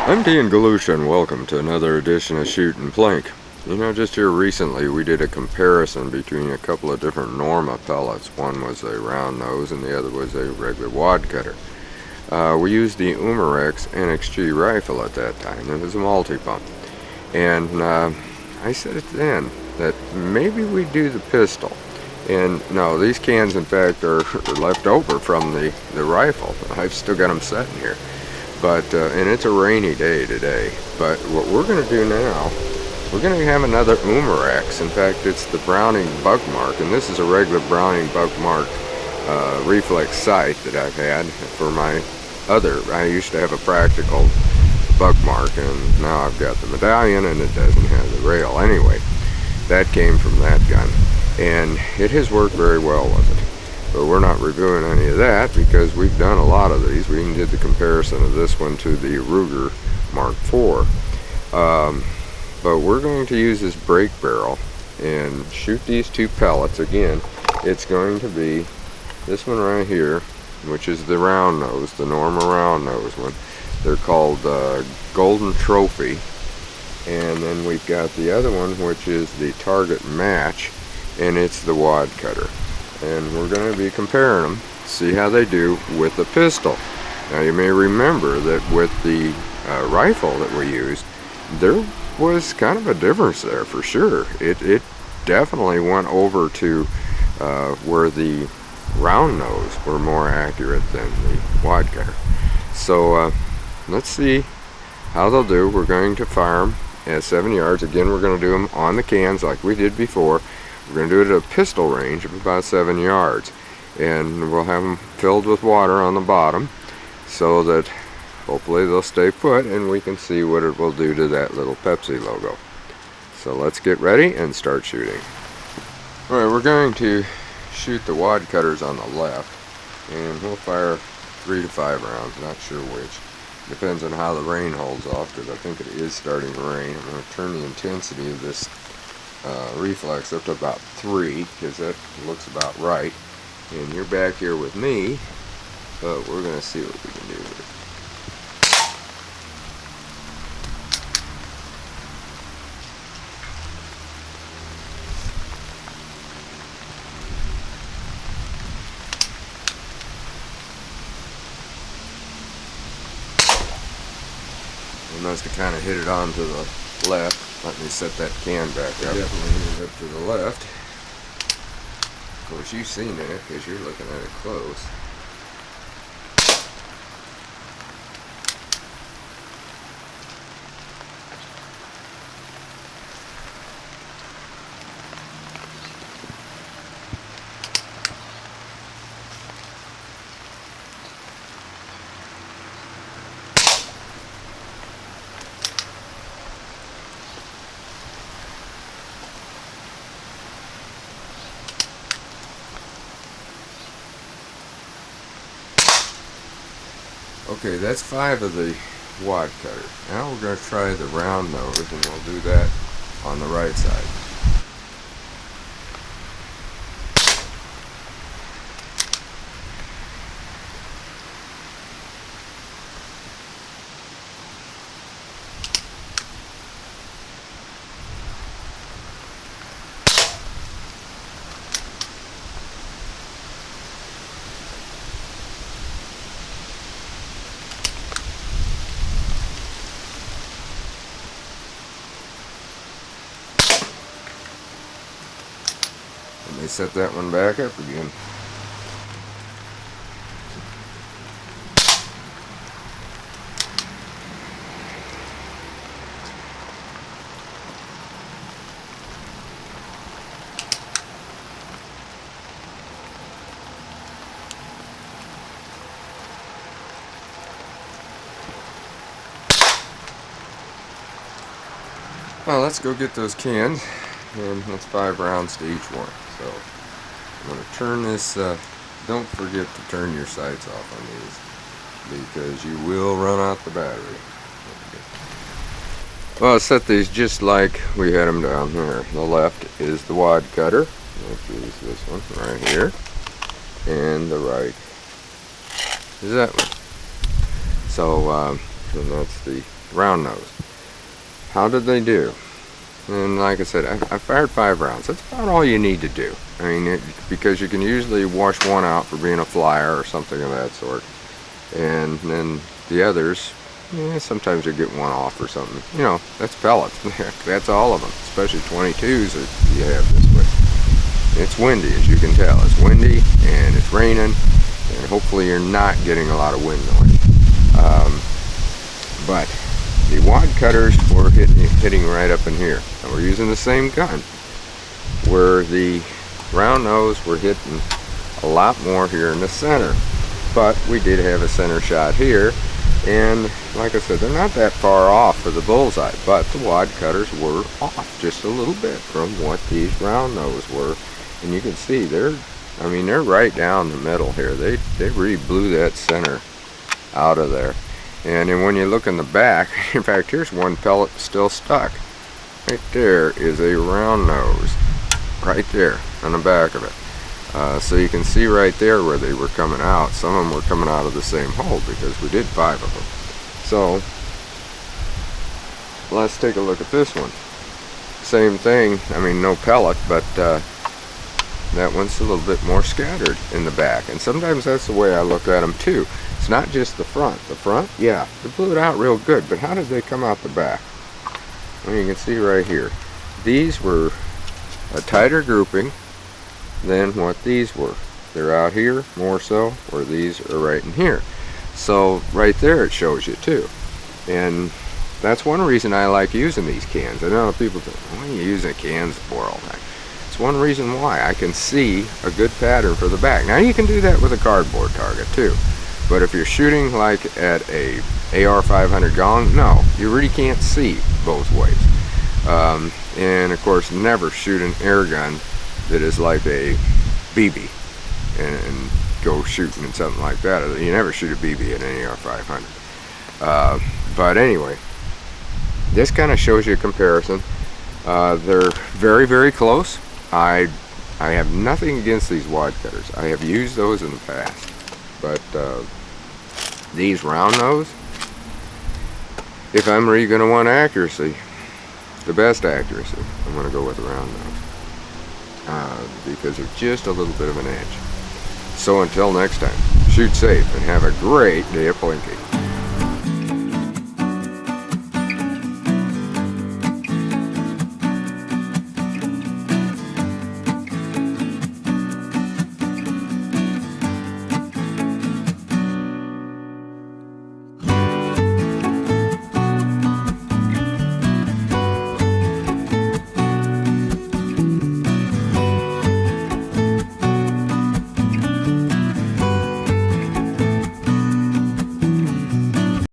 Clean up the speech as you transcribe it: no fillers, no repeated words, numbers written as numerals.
I'm Dean Galusha and welcome to another edition of Shoot and Plink. You know, just here recently we did a comparison between a couple of different Norma pellets. One was a round nose and the other was a regular Wadcutter. We used the Umarex NXG rifle at that time. It was a multi-pump. And I said then that maybe we do the pistol. And no, these cans in fact are left over from the rifle. I've still got them sitting here. But and it's a rainy day today. But what we're going to do now, we're going to have another Umarex. In fact, it's the Browning Buck Mark, and this is a regular Browning Buck Mark reflex sight that I've had for my other. I used to have a practical Buck Mark, and now I've got the medallion, and it doesn't have the rail. Anyway, that came from that gun, and it has worked very well with it. But we're not reviewing any of that because we've done a lot of these. We even did the comparison of this one to the Ruger Mark IV. But we're going to use this brake barrel and shoot these two pellets. Again, it's going to be this one right here, which is the round nose, the Norma round nose one. They're called Golden Trophy. And then we've got the other one, which is the Target Match, and it's the Wadcutter. And we're going to be comparing them, see how they do with the pistol. Now you may remember that with the rifle that we used, there was kind of a difference there for sure. It definitely went over to where the round nose were more accurate than the Wadcutter. So let's see how they'll do. We're going to fire them at 7 yards. Again, we're going to do them on the cans like we did before. We're going to do it at a pistol range of about 7 yards, and we'll have them filled with water on the bottom so that hopefully they'll stay put and we can see what it will do to that little Pepsi logo. So let's get ready and start shooting. Alright, we're going to shoot the Wadcutters on the left, and we'll fire 3 to 5 rounds, not sure which. Depends on how the rain holds off, because I think it is starting to rain. I'm going to turn the intensity of this reflex up to about 3, because that looks about right. And you're back here with me, but we're going to see what we can do with it. We must have kind of hit it on to the left. Let me set that can back up. Definitely hit it up to the left. Of course, you've seen it because you're looking at it close. Okay, that's 5 of the Wadcutter. Now we're going to try the round nose, and we'll do that on the right side. Let me set that one back up again. Well, let's go get those cans, and that's 5 rounds to each one. So I'm going to turn this, don't forget to turn your sights off on these, because you will run out the battery. Well, I set these just like we had them down here. The left is the Wadcutter, which is this one right here, and the right is that one. So, and that's the round nose. How did they do? And like I said, I fired 5 rounds. That's about all you need to do. I mean, because you can usually wash one out for being a flyer or something of that sort. And then the others, sometimes you get one off or something. You know, that's pellets. That's all of them, especially 22s that you have this way. It's windy, as you can tell. It's windy and it's raining, and hopefully you're not getting a lot of wind noise. But the wad cutters were hitting right up in here. And we're using the same gun, where the round nose were hitting a lot more here in the center. But we did have a center shot here, and like I said, they're not that far off for the bullseye, but the wad cutters were off just a little bit from what these round nose were. And you can see they're right down the middle here. They really blew that center out of there. And then when you look in the back, in fact, here's one pellet still stuck. Right there is a round nose, right there on the back of it. So you can see right there where they were coming out. Some of them were coming out of the same hole because we did 5 of them. So let's take a look at this one. Same thing, I mean, no pellet, but that one's a little bit more scattered in the back. And sometimes that's the way I look at them too. It's not just the front. The front, yeah, they blew it out real good, but how did they come out the back? Well, you can see right here. These were a tighter grouping than what these were. They're out here more so, where these are right in here. So right there it shows you too. And that's one reason I like using these cans. I know people think, why are you using cans for all that? It's one reason why. I can see a good pattern for the back. Now you can do that with a cardboard target too. But if you're shooting like at a AR-500 gong, no, you really can't see both ways. And of course, never shoot an air gun that is like a BB and go shooting in something like that. You never shoot a BB at an AR-500. But anyway, this kind of shows you a comparison. They're very, very close. I have nothing against these wad cutters. I have used those in the past. But these round nose, if I'm really going to want accuracy, the best accuracy, I'm going to go with the round nose. Because they're just a little bit of an edge. So until next time, shoot safe and have a great day of plinking.